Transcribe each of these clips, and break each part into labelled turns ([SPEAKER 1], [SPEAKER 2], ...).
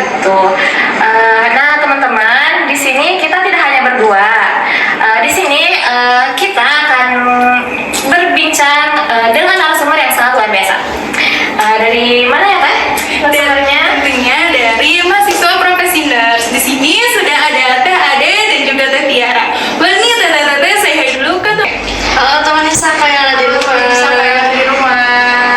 [SPEAKER 1] gitu. Nah teman-teman, di sini kita tidak hanya berdua. Di sini kita akan berbincang dengan narasumber yang sangat luar biasa. Dari mana ya Teh? Narasumbernya?
[SPEAKER 2] Tentunya dari mahasiswa Profesiners. Di sini sudah ada Teh Ade dan juga Teh Tiara. Boleh nih Teh saya hai dulu ke tuh.
[SPEAKER 1] Halo teman Saka yang ada di rumah.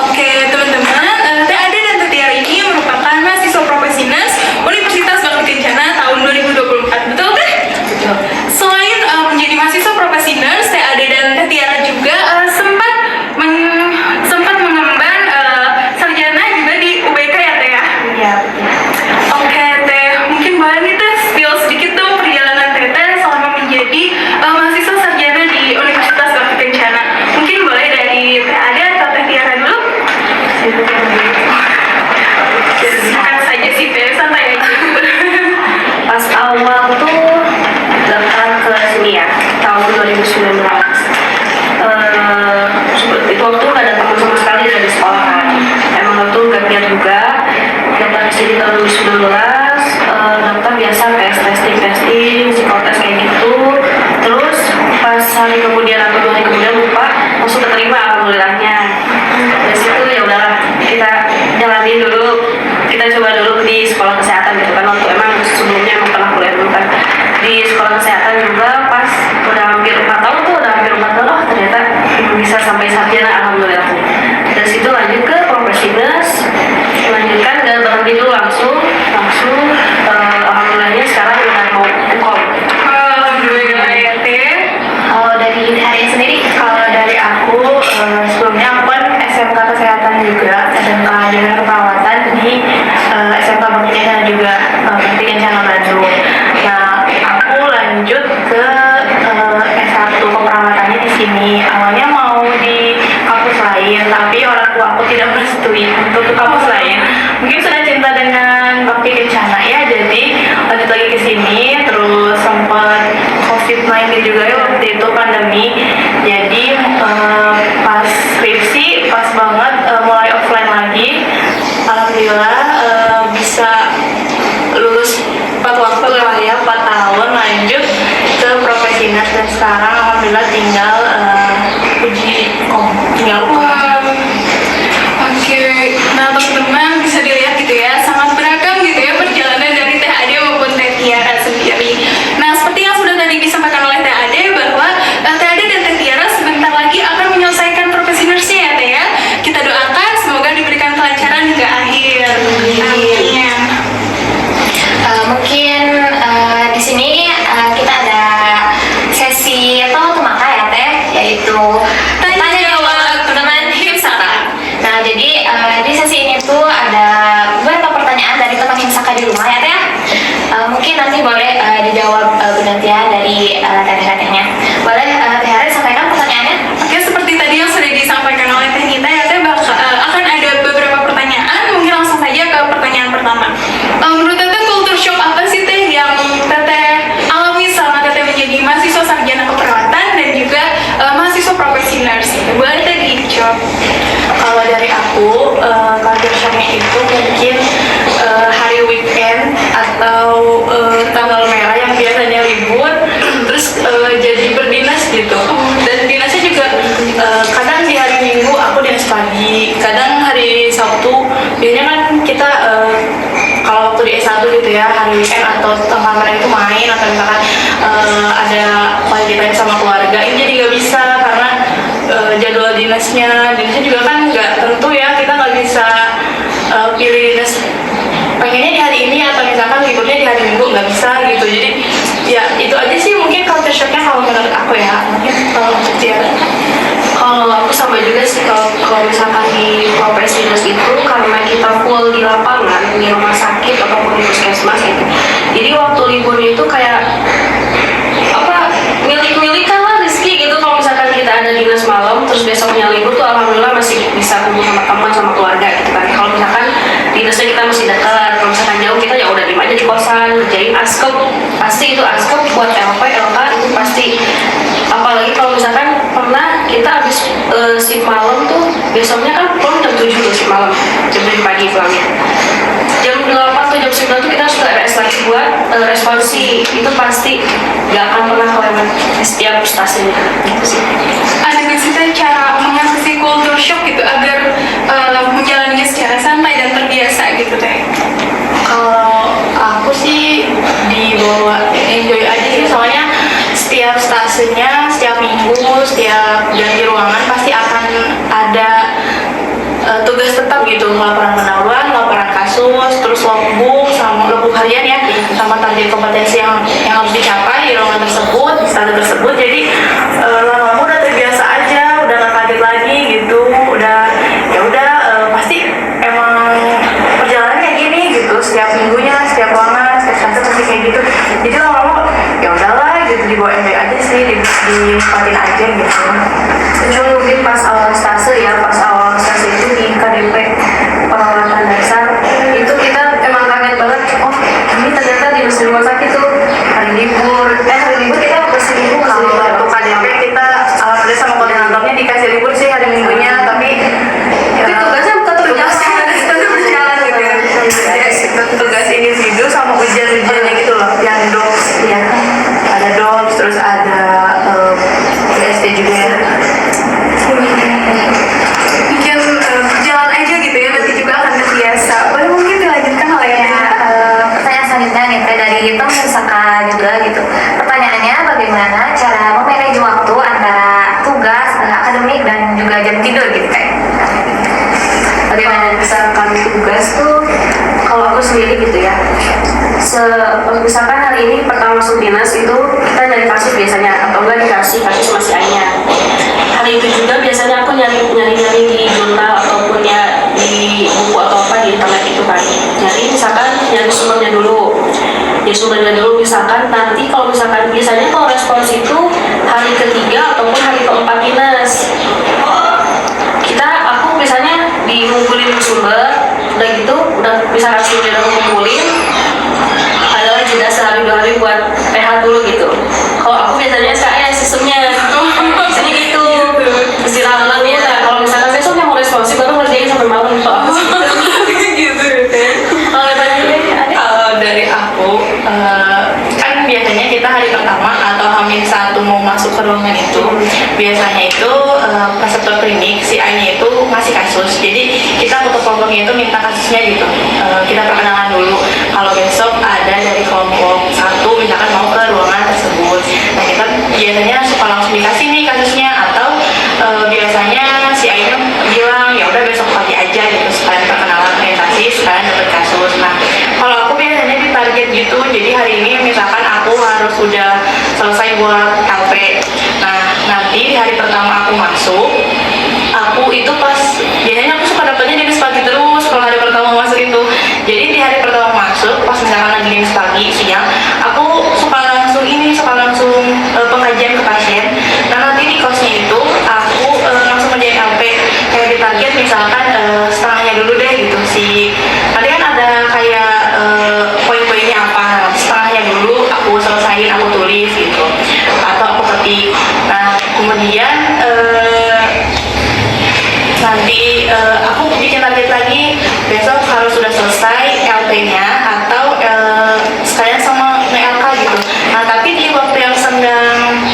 [SPEAKER 2] Oke teman-teman, Teh Ade dan Teh Tiara ini merupakan mahasiswa Profesiners Universitas Bakti Kencana tahun 2024. Betul Teh?
[SPEAKER 1] Betul.
[SPEAKER 2] Selain menjadi mahasiswa Profesiners, Teh Ade dan Teh Tiara juga sempat mengemban sarjana juga di UBK ya Teh ya?
[SPEAKER 1] Iya.
[SPEAKER 2] Oke Teh, mungkin boleh nih Teh spill sedikit dong perjalanan Teh selama menjadi mahasiswa sarjana di Universitas Bakti Kencana. Mungkin boleh dari Teh Ade atau Teh Tiara dulu? Silakan saja sih Teh, santai aja.
[SPEAKER 1] Pas awal tuh daftar ke sini ya, tahun 2019. Itu waktu gak ada teman sama sekali dari sekolah kan. Emang waktu gak niat juga. Daftar ke sini tahun 2019, daftar biasa testing, psikotes kayak gitu. Terus pas hari kemudian atau 2 hari kemudian lupa, langsung keterima alhamdulillahnya. Dari situ ya udahlah, kita jalanin dulu. Kita coba dulu di sekolah kesehatan gitu kan, waktu emang sebelumnya emang pernah kuliah dulu kan di sekolah kesehatan juga. Pas udah hampir 4 tahun tuh, ternyata bisa sampai sarjana alhamdulillah. Dari situ lanjut ke Profesiners, lanjutkan dan berhenti dulu langsung alhamdulillahnya sekarang udah mau UKOM.
[SPEAKER 2] Alhamdulillah ya Teh.
[SPEAKER 1] Kalau dari hari sendiri, kalau dari aku sebelumnya aku kan SMK kesehatan juga, SMK dengan keperawatan di SMK Bakti Kencana juga, Bakti Kencana Bandung. Nah aku lanjut ke S1 keperawatannya di sini. Awalnya mau di kampus lain, tapi orang tua aku tidak merestui untuk ke kampus lain. Mungkin sudah cinta dengan Bakti Kencana ya, jadi lanjut lagi ke sini. Terus sempat COVID-19 juga ya waktu itu, pandemi. Jadi pas skripsi pas banget mulai offline lagi. Alhamdulillah bisa lulus 4 waktu lah ya, 4 tahun lanjut ke Profesiners, dan sekarang alhamdulillah tinggal uji kom.
[SPEAKER 2] Oke, nah teman-teman bisa dilihat gitu ya, sangat beragam gitu ya perjalanan dari Teh Ade maupun Teh Tiara sendiri. Nah seperti yang sudah tadi disampaikan oleh Teh Ade bahwa Teh Ade dan Teh Tiara sebentar lagi akan menyelesaikan Profesinersnya ya Teh ya. Kita doakan semoga diberikan kelancaran hingga akhir. Amin.
[SPEAKER 1] Mungkin di sini kita ada sesi atau temaka ya Teh, yaitu tanya jawab teman Himsaka. Nah jadi di sesi ini tuh ada beberapa pertanyaan dari teman Himsaka di rumah ya Teh. Mungkin nanti boleh dijawab bergantian dari Teh-Tehnya. Boleh Teh Hari sampaikan pertanyaannya?
[SPEAKER 2] Oke, seperti tadi yang sudah disampaikan oleh Teh Nita ya Teh, akan ada beberapa pertanyaan. Mungkin langsung saja ke pertanyaan pertama. Menurut Teteh, culture shock apa sih Teh yang Teteh alami selama Teteh menjadi mahasiswa sarjana keperawatan dan juga mahasiswa Profesiners? Boleh Teh dijawab.
[SPEAKER 1] Kalau dari aku, culture shocknya itu mungkin hari weekend atau tanggal merah yang biasanya libur, terus jadi berdinas gitu. Dan dinasnya juga kadang di hari Minggu aku dinas pagi, kadang hari Sabtu. Biasanya kan kita kalau waktu di S1 gitu ya, hari weekend atau tanggal merah itu main, atau misalkan ada quality time sama keluarga, ini jadi nggak bisa karena jadwal dinasnya juga kan nggak tentu ya, kita nggak bisa pilih dinas pengennya di hari ini atau misalkan liburnya di hari Minggu, nggak bisa gitu. Jadi ya itu aja sih mungkin culture shocknya kalau menurut aku ya. Mungkin kalau untuk dia, kalau aku sama juga sih, kalau misalkan di Profesiners itu karena kita full di lapangan, di rumah sakit ataupun di puskesmas gitu, jadi waktu liburnya itu kayak apa, milik-milikan lah rezeki gitu. Kalau misalkan kita ada dinas malam terus besoknya libur tuh alhamdulillah masih bisa kumpul sama teman sama keluarga gitu kan. Kalau misalkan dinasnya kita masih dekat, kalau misalkan jauh kita ya udah diem aja di kosan ngerjain askep. Pasti itu askep buat LP, LK itu pasti. Apalagi kalau misalkan pernah kita habis shift malam tuh, besoknya kan pulang jam 7 tuh shift malam, jam 7 pagi pulangnya. Jam 8
[SPEAKER 3] responsi itu pasti nggak akan pernah kelewat di setiap stasiunnya gitu sih.
[SPEAKER 2] Ada nggak sih Teh cara mengatasi culture shock gitu agar menjalaninya secara santai dan terbiasa gitu Teh?
[SPEAKER 1] Kalau aku sih dibawa enjoy aja sih, soalnya setiap stasiunnya, setiap minggu, setiap ganti ruangan pasti akan ada tugas tetap gitu, laporan pendahuluan, laporan kasus, terus logbook sama logbook harian ya, sama target kompetensi yang harus dicapai di ruangan tersebut, di stasiun tersebut. Jadi lama-lama udah terbiasa aja, udah nggak kaget lagi gitu, udah ya udah pasti emang perjalanan kayak gini gitu, setiap minggunya, setiap ruangan, setiap stasiun pasti kayak gitu. Jadi lama-lama ya udahlah gitu, dibawa enjoy aja sih, dinikmatin aja gitu.
[SPEAKER 3] Cuma mungkin pas awal stase itu di KDP perawatan dasar itu kita emang kaget banget, oh ini ternyata di mesin rumah sakit tuh hari libur kita bersih libur.
[SPEAKER 1] Kalau untuk KDP kita alhamdulillah sama koordinatornya dikasih libur sih hari minggunya, tapi
[SPEAKER 3] tapi tugasnya bukan tugas
[SPEAKER 1] berjalan gitu ya. Tugas individu sama ujian-ujiannya gitu loh, yang docs ya, ada docs, terus ada PST juga ya.
[SPEAKER 2] Bikin berjalan aja gitu ya, nanti juga akan terbiasa. Boleh mungkin dilanjutkan hal yang lain?
[SPEAKER 3] Pertanyaan selanjutnya nih Teh, dari Tom Saka juga gitu. Pertanyaannya, bagaimana cara memanage waktu antara tugas, akademik dan juga jam tidur gitu Teh? Bagaimana misalkan tugas tuh, kalau aku sendiri gitu ya, misalkan hari ini pertama masuk dinas itu kita nyari kasus biasanya, atau enggak dikasih kasus masih hanya hari itu juga biasanya aku nyari di jurnal ataupun ya di buku atau apa di internet itu kan, nyari sumbernya dulu misalkan nanti kalau misalkan biasanya kalau respons itu hari ketiga ataupun hari keempat dinas aku biasanya ngumpulin sumber, udah gitu misalkan sumbernya udah ngumpulin, adalah jeda sehari 2 hari buat rehat dulu gitu. Kalau aku biasanya kayak sistemnya biasanya gitu, istirahat dulu ya. Kalau misalkan besoknya mau responsi baru ngerjain sampai malam gitu.
[SPEAKER 2] Gitu.
[SPEAKER 1] Kalau dari aku kan biasanya kita hari pertama atau H-1 mau masuk ke ruangan itu biasanya itu preceptor klinik si A-nya itu ngasih kasus. Jadi kita ke kelompoknya itu minta kasusnya gitu. Kita perkenalan dulu. Kalau besok ada dari kelompok 1 misalkan mau ke ruangan tersebut, nah kita biasanya suka langsung dikasih nih kasusnya, atau biasanya si A-nya bilang ya udah besok pagi aja gitu, sekalian perkenalan orientasi, sekalian dapat kasus. Nah kalau aku biasanya ditarget gitu, jadi hari ini misalkan aku harus udah selesai buat LP. Nah nanti di hari pertama aku masuk, aku itu biasanya aku suka dapetnya dinas pagi terus kalau hari pertama masuk itu. Jadi di hari pertama masuk, pas misalkan lagi dinas pagi siang, aku suka langsung pengajian ke pasien. Nah nanti di kosnya itu aku langsung ngerjain LP, kayak ditarget misalkan setengahnya dulu deh gitu sih. Nanti kan ada kayak poin-poinnya apa, setengahnya dulu aku selesain, aku tulis gitu, atau aku ketik. Nah kemudian nanti aku bikin target lagi, besok harus sudah selesai LP-nya atau sekalian sama nge-LK gitu. Nah tapi di waktu yang senggang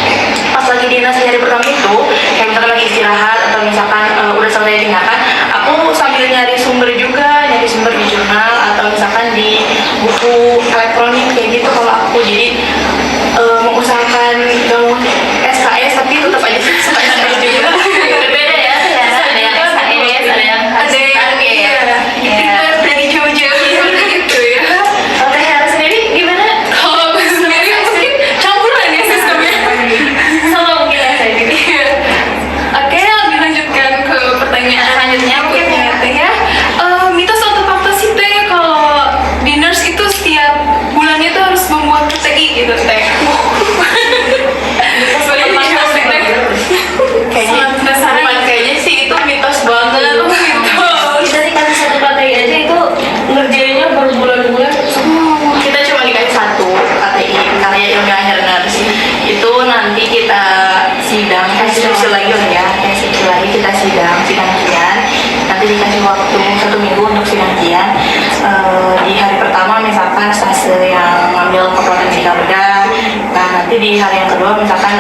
[SPEAKER 1] pas lagi dinas hari pertama itu, kayak misalkan lagi istirahat atau misalkan udah selesai tindakan, aku sambil nyari sumber di jurnal atau misalkan di buku elektronik kayak gitu. Kalau aku jadi mengusahakan gak mau SKS tapi tetap aja SKS juga. Berbeda ya, ada yang SKS, ada yang
[SPEAKER 2] Berani jauh-jauh gitu ya.
[SPEAKER 1] Kalau Teh Hera sendiri gimana?
[SPEAKER 2] Kalau aku sendiri mungkin campuran ya sistemnya.
[SPEAKER 1] Sama mungkin ya saya gitu.
[SPEAKER 2] Oke, dilanjutkan ke pertanyaan selanjutnya berikutnya Teh ya. Mitos atau fakta sih Teh kalau di nurse itu setiap bulannya tuh harus
[SPEAKER 1] nanti di hari yang kedua misalkan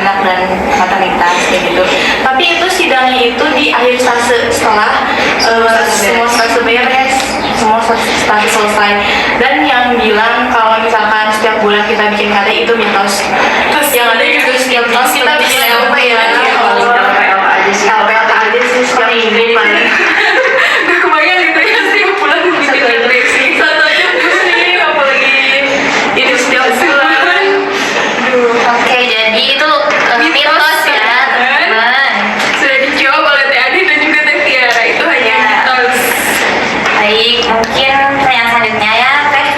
[SPEAKER 1] anak dan maternitas kayak gitu. Tapi itu sidangnya itu di akhir stase setelah semua stase beres, semua stase selesai. Dan yang bilang kalau misalkan setiap bulan kita bikin KT itu mitos. Terus yang ada juga setiap bulan kita bikin LP ya. LP aja sih setiap minggu paling.
[SPEAKER 2] Gak kebayang gitu ya setiap bulan bikin skripsi.
[SPEAKER 1] Satu aja pusing, apalagi ini setiap bulan.
[SPEAKER 4] Oke, jadi itu mitos ya, teman-teman.
[SPEAKER 2] Sudah dijawab oleh Teh Ade dan juga Teh Tiara. Itu hanya mitos.
[SPEAKER 4] Baik, mungkin pertanyaan selanjutnya ya, Teh.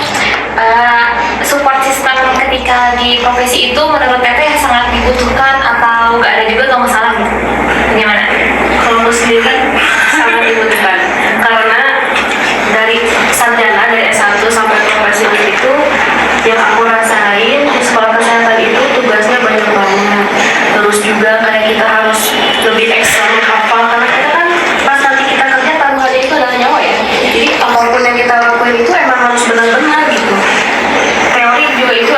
[SPEAKER 4] Support system ketika di profesi itu menurut Teteh sangat dibutuhkan atau nggak ada juga nggak masalah gitu? Bagaimana?
[SPEAKER 3] Kalau aku sendiri kan sangat dibutuhkan karena dari sarjana dari S1 sampai profesional itu yang aku rasain di sekolah kesehatan itu tugasnya banyak banget. Terus juga kayak kita harus lebih ekstra menghafal karena kita kan pas nanti kita kerja taruhannya itu adalah nyawa ya. Jadi apapun yang kita lakuin itu emang harus benar-benar gitu. Teori juga itu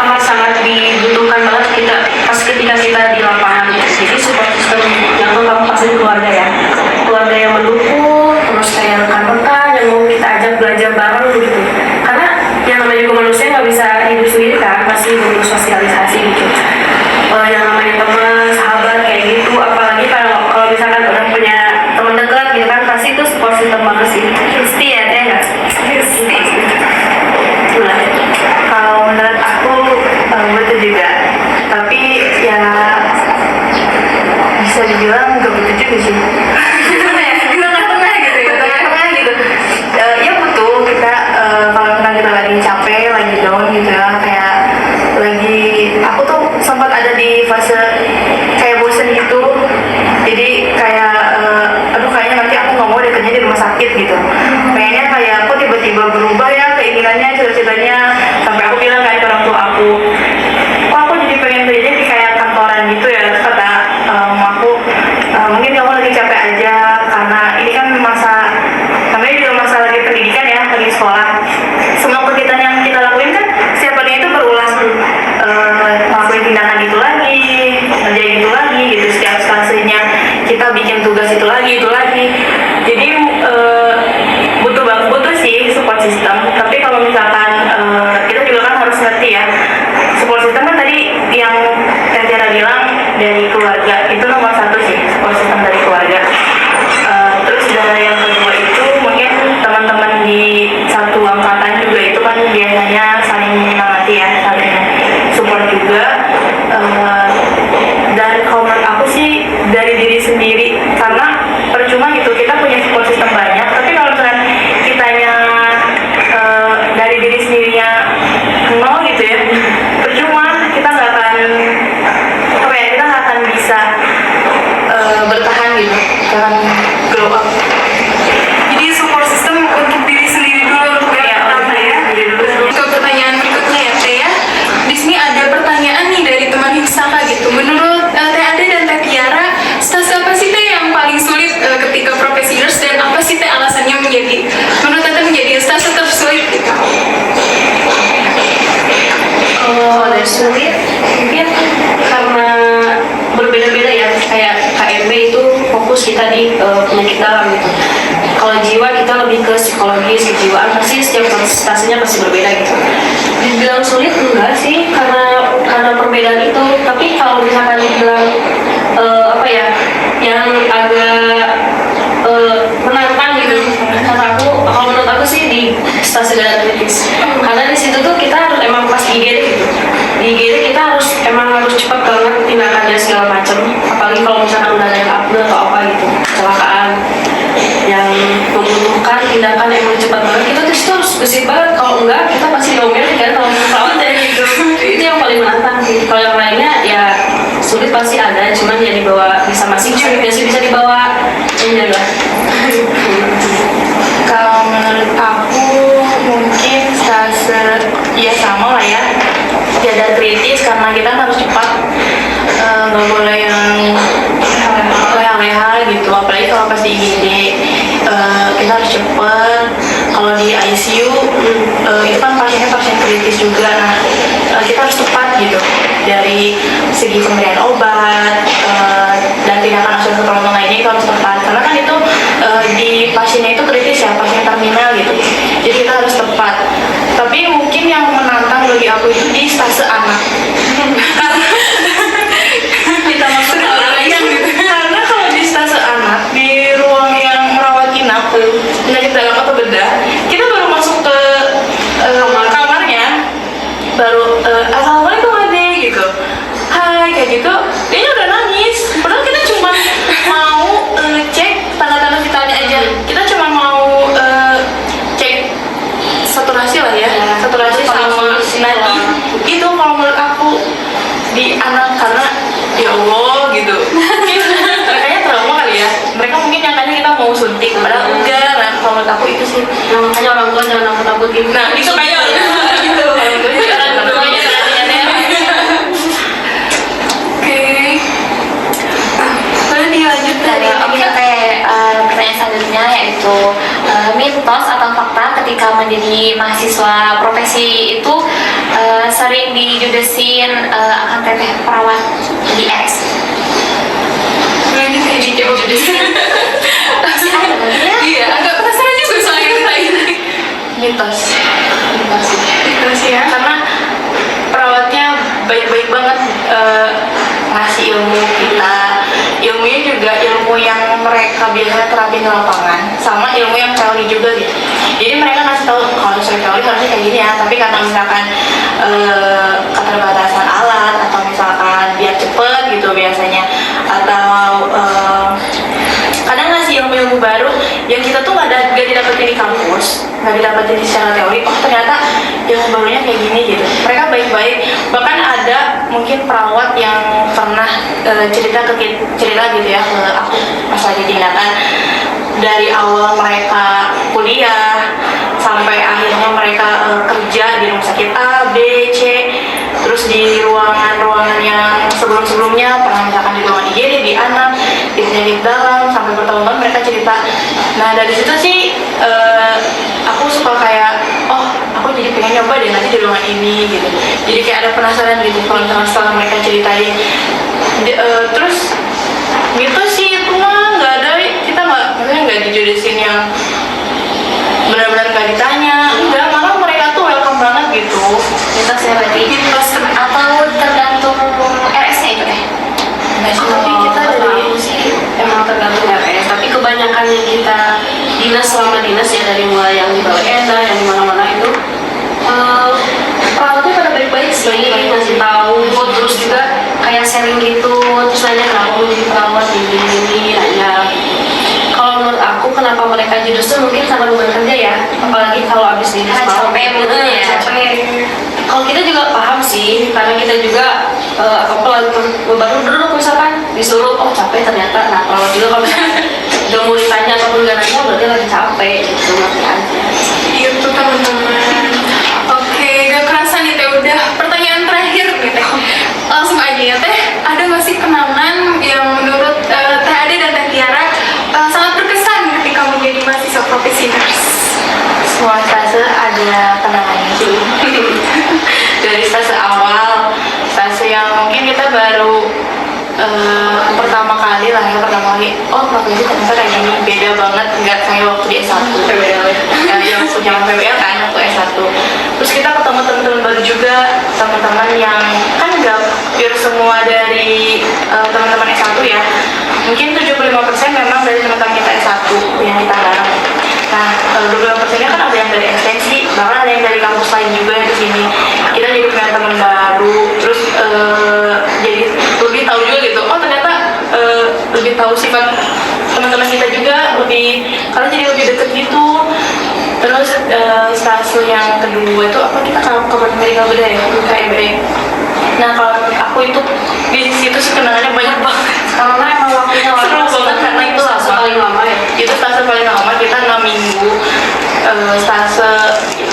[SPEAKER 3] amat sangat dibutuhkan banget kita pas ketika kita di lapangan. Jadi support system yang pertama pasti keluarga ya, keluarga yang mendukung, terus kayak rekan-rekan yang mau kita ajak belajar bareng gitu. Karena yang namanya juga manusia nggak bisa hidup sendiri kan, pasti butuh sosialisasi gitu. Yang namanya teman, sahabat kayak gitu, apalagi kalau misalkan udah punya teman dekat gitu kan, pasti itu support system banget sih. Pasti ya deh nggak? Nah, kalau menurut aku betul juga, tapi ya bisa dibilang nggak betul juga sih. Gimana ya? Di tengah-tengah gitu ya, tengah-tengah gitu. Ya butuh kita kalau misalnya kita lagi capek, lagi down gitu ya, kayak lagi aku tuh sempat ada di fase kayak bosen gitu. Jadi kayak aduh kayaknya nanti aku nggak mau deh kerja di rumah sakit gitu. Pengennya kayak aku tiba-tiba berubah ya keinginannya, cita-citanya, sampai aku bilang kayak ke orang tua aku, kok aku jadi pengen kerja di kayak kantoran gitu ya. Terus kata aku, mungkin kamu lagi capek aja karena ini kan masa namanya juga masa lagi pendidikan ya, lagi sekolah. Semua kegiatan yang kita lakuin kan setiap hari itu berulang, ngelakuin tindakan itu lagi, ngerjain itu lagi gitu. Setiap stasiunnya kita bikin tugas itu lagi. Jadi butuh sih support system. Tapi kalau misalkan kita juga kan harus ngerti ya, support system kan tadi yang Tiara bilang dari keluarga itu nomor satu sih, support system dari keluarga. Terus dari yang kedua itu mungkin teman-teman di satu angkatan juga itu kan biasanya saling menyemangati ya, saling support juga. Dan kalau menurut aku sih dari diri sendiri, karena percuma gitu kita punya support system banyak, tapi kalau misalkan kitanya dari diri sendirinya nol gitu ya, percuma kita nggak akan kita nggak akan bisa bertahan gitu, akan grow up.
[SPEAKER 2] Jadi support system untuk diri sendiri dulu untuk yang pertama ya. Ke pertanyaan berikutnya ya Teh ya. Di sini ada pertanyaan nih dari teman Hipsaka gitu. Menurut Teh Ade dan Teh Tiara, stase apa sih Teh yang paling sulit ketika profesi nurse, dan apa sih Teh alasannya menurut Teh menjadi stase tersulit gitu?
[SPEAKER 3] Kalau dari sulit mungkin karena berbeda-beda ya, kayak KMB itu fokus kita di penyakit dalam gitu. Kalau jiwa kita lebih ke psikologis, kejiwaan, pasti setiap stasiunnya pasti berbeda gitu. Dibilang sulit enggak sih, karena perbedaan itu. Tapi kalau misalkan dibilang apa ya, yang agak menantang gitu, kalau menurut aku sih di stasiun data kritis. Karena di situ tuh kita harus emang pas IGD gitu. Di IGD kita harus cepat banget tindakannya segala macam. Apalagi kalau misalkan udah ada yang upload atau apa gitu, kecelakaan yang membutuhkan tindakan emang cepat banget, kita tuh harus gesit banget. Kalau enggak kita pasti diomelin kan kalau perawat ya gitu. Itu yang paling menantang sih. Kalau yang lainnya ya sulit pasti ada, cuman ya dibawa bisa masing biasa bisa dibawa ini lah.
[SPEAKER 1] Kalau menurut aku mungkin stase ya sama lah ya, dan kritis karena kita harus cepat, nggak boleh yang leha-leha gitu. Apalagi kalau pas di IGD kita harus cepat. Kalau di ICU itu kan pasiennya pasien kritis juga, nah kita harus cepat gitu. aku itu di stase anak.
[SPEAKER 2] Kita masuk ke yang gitu.
[SPEAKER 1] Karena kalau di stase anak, di ruang yang merawat inap, penyakit dalam atau bedah, kita baru masuk ke kamarnya, baru assalamualaikum adek gitu, hai kayak gitu, dia udah nangis. Padahal kita cuma mau cek tanda-tanda vitalnya aja, kita cuma mau cek saturasi lah ya, saturasi sama nadi. Itu kalau menurut aku di anak, karena ya Allah gitu. Makanya trauma kali ya, mereka mungkin nyangkanya kita mau suntik, padahal enggak. Nah kalau menurut aku itu sih,
[SPEAKER 3] Nah, makanya orang tua jangan nakut-nakutin.
[SPEAKER 1] nah itu kayak gitu. Jangan tuanya perhatiannya.
[SPEAKER 2] Oke. Boleh dilanjut
[SPEAKER 4] Dari mungkin kayak pertanyaan selanjutnya yaitu mitos atau fakta ketika menjadi mahasiswa profesi itu sering dijudesin akan teteh perawat di X.
[SPEAKER 2] Lanjut ini coba Iya, agak penasaran juga soalnya kita ini.
[SPEAKER 1] Mitos.
[SPEAKER 2] Terus ya.
[SPEAKER 1] Karena perawatnya baik-baik banget, ngasih ilmu kita, ilmunya juga ilmu yang mereka biasanya terapin di lapangan, sama ilmu yang teori juga gitu. Jadi mereka ngasih tahu kalau misalnya teori harusnya kayak gini ya, tapi karena misalkan keterbatasan alat, atau misalkan biar cepet gitu biasanya, atau kadang ngasih ilmu-ilmu baru yang kita tuh nggak didapetin di kampus, nggak didapetin secara teori. Oh ternyata ilmu barunya kayak gini gitu. Mereka baik-baik. Bahkan ada mungkin perawat yang pernah cerita gitu ya ke aku pas lagi tindakan, dari awal mereka kuliah sampai akhirnya mereka kerja di rumah sakit A, B, C, terus di ruangan-ruangan yang sebelum-sebelumnya pernah misalkan di ruangan IGD, di anak, di penyakit dalam, sampai bertahun-tahun mereka cerita. Nah dari situ sih aku suka kayak, oh aku jadi pengen nyoba deh nanti di ruangan ini gitu. Jadi kayak ada penasaran gitu kalau misalkan setelah mereka ceritain. Terus gitu sih, itu mah nggak ada, kita nggak dijodohin yang benar-benar nggak ditanya, enggak, malah mereka tuh welcome banget gitu.
[SPEAKER 4] Mitosnya berarti atau tergantung RS-nya itu deh.
[SPEAKER 1] Tapi kita dari
[SPEAKER 3] Emang tergantung RS, tapi kebanyakan yang kita dinas selama dinas ya, dari mulai yang di Balai Enda, yang di mana-mana itu perawatnya pada baik-baik sih, ngasih tahu, terus juga kayak sharing gitu, terus nanya kenapa mau jadi perawat ini, nanya. Kalau menurut aku kenapa mereka justru mungkin karena beban kerja ya, apalagi kalau habis dinas malam
[SPEAKER 4] Capek mungkin ya.
[SPEAKER 3] capek. Kalau kita juga paham sih, karena kita juga baru duduk misalkan disuruh, oh capek ternyata. Nah kalau juga kalau misalkan udah mau ditanya ataupun nggak nanya, berarti lagi capek gitu, ngerti aja.
[SPEAKER 2] Itu teman-teman. Oke, gak kerasa nih teh, udah pertanyaan terakhir nih teh. Langsung aja ya teh, ada nggak sih kenangan yang menurut Teh Ade dan Teh Tiara sangat berkesan ketika menjadi mahasiswa profesi nurse?
[SPEAKER 1] semua stase ada kenangannya sih. Dari stase awal, stase yang mungkin kita baru pertama kali, oh profesi ternyata kayak gini, beda banget, nggak kayak waktu di S1 PBL yang waktu zaman PBL kan, waktu S1. Terus kita ketemu teman-teman baru juga, teman-teman yang kan nggak pure semua dari teman-teman S1 ya, mungkin 75% memang dari teman-teman kita S1 yang kita garap. Nah 25%-nya kan ada yang dari ekstensi, bahkan ada yang dari kampus lain juga yang kesini. Kita jadi punya teman baru, terus jadi lebih tahu juga gitu, oh ternyata lebih tahu sifat teman-teman kita juga, karena jadi lebih deket gitu. Terus stase yang kedua itu apa, kita kabupaten medical beda ya, KMB. Nah kalau menurut aku itu di situ sih kenangannya banyak banget,
[SPEAKER 3] Karena emang waktunya
[SPEAKER 1] seru banget karena itu
[SPEAKER 3] stase paling lama ya.
[SPEAKER 1] itu stase paling lama, kita 6 minggu. Stase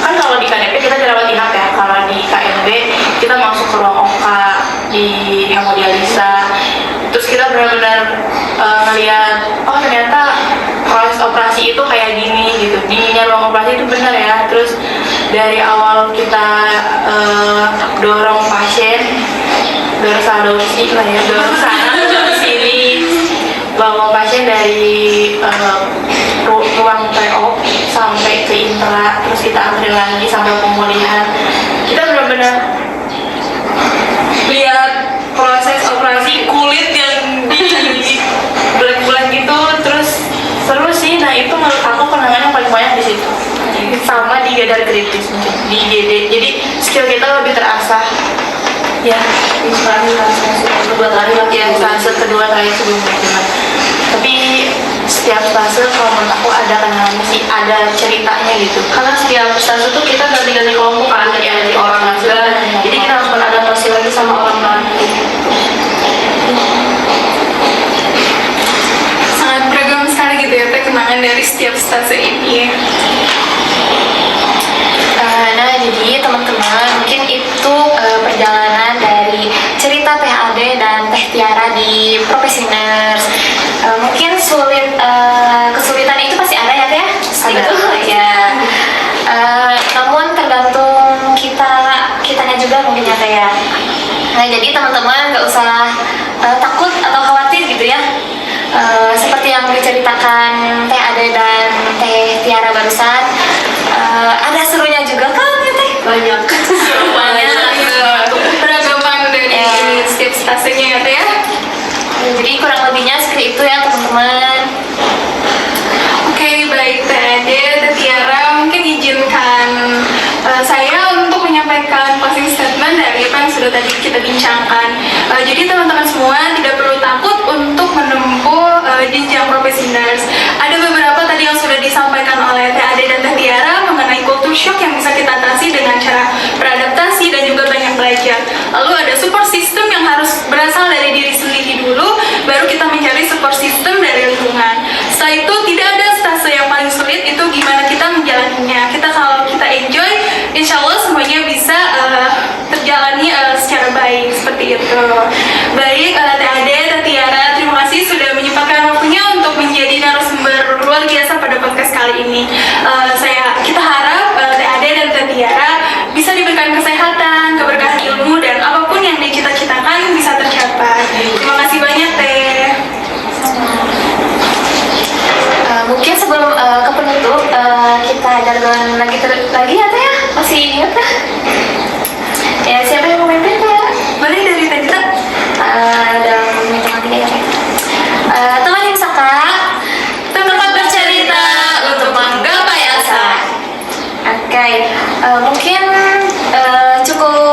[SPEAKER 1] kan kalau di KDP kita dirawat inap ya, kalau di KMB kita masuk ke ruang OK, di hemodialisa. Terus kita benar-benar ngeliat, oh ternyata proses operasi itu kayak gini gitu, dinginnya ruang operasi itu benar ya. Terus dari awal kita dorong pasien, dorong lah ya, dorong sana dorong sini, bawa pasien dari ruang pre-op sampai ke intra, terus kita anterin lagi sampai pemulihan. Kita benar-benar paling banyak di situ. Sama di gadar kritis mungkin di IGD. Jadi skill kita lebih terasah. Ya, inspirasi kedua kali latihan fase kedua kali sebelum mulai. Tapi setiap fase kalau menurut aku ada kenangannya sih, ada ceritanya gitu. Karena setiap fase tuh kita ganti-ganti kelompok kan, ganti orang juga. Jadi kita harus beradaptasi lagi sama orang lain.
[SPEAKER 2] Sangat beragam sekali gitu ya teh kenangan dari setiap stase ini.
[SPEAKER 4] Nah, jadi teman-teman mungkin itu perjalanan dari cerita Teh Ade dan Teh Tiara di Profesi Nurse. Mungkin kesulitan itu pasti ada ya Teh ya? Itu ya. Namun tergantung kitanya juga mungkin ya Teh ya. Nah, jadi teman-teman nggak usah takut atau khawatir gitu ya. Seperti yang diceritakan Teh Ade dan Teh Tiara barusan, ada serunya juga kan ya Teh?
[SPEAKER 1] Banyak.
[SPEAKER 2] Beragaman dari setiap stasenya ya teh ya.
[SPEAKER 4] Jadi kurang lebihnya seperti itu ya teman-teman.
[SPEAKER 2] Oke, baik Teh Ade, Teh Tiara, mungkin izinkan saya untuk menyampaikan closing statement dari apa yang sudah tadi kita bincangkan. Jadi teman-teman semua tidak perlu takut untuk menempuh jenjang profesi nurse. Ada beberapa tadi yang sudah disampaikan oleh Teh Ade dan Teh Tiara mengenai culture shock yang bisa kita atasi dengan cara beradaptasi dan juga banyak belajar. Lalu ada support system yang harus berasal dari diri sendiri dulu, baru kita mencari support system dari lingkungan. Setelah itu tidak ada stase yang paling sulit, itu gimana kita menjalaninya. Kalau kita enjoy, insya Allah semuanya bisa terjalani secara baik seperti itu. Baik, Teh Ade, Teh Tiara, terima kasih sudah menyempatkan waktunya untuk menjadi narasumber luar biasa pada podcast kali ini. Kita harap Teh Ade dan Teh Tiara bisa diberikan kesehatan, keberkahan ilmu, dan apapun yang dicita-citakan bisa tercapai. Terima kasih banyak Teh.
[SPEAKER 4] Mungkin sebelum ke penutup kita jargon lagi ya Teh ya? Masih ingat kah? Ya siapa yang mau memimpin Teh?
[SPEAKER 2] Boleh dari Teh Dita?
[SPEAKER 4] Dalam hitungan 3 ya Teh. Teman Himsaka, tempat bercerita untuk menggapai asa. Oke, mungkin cukup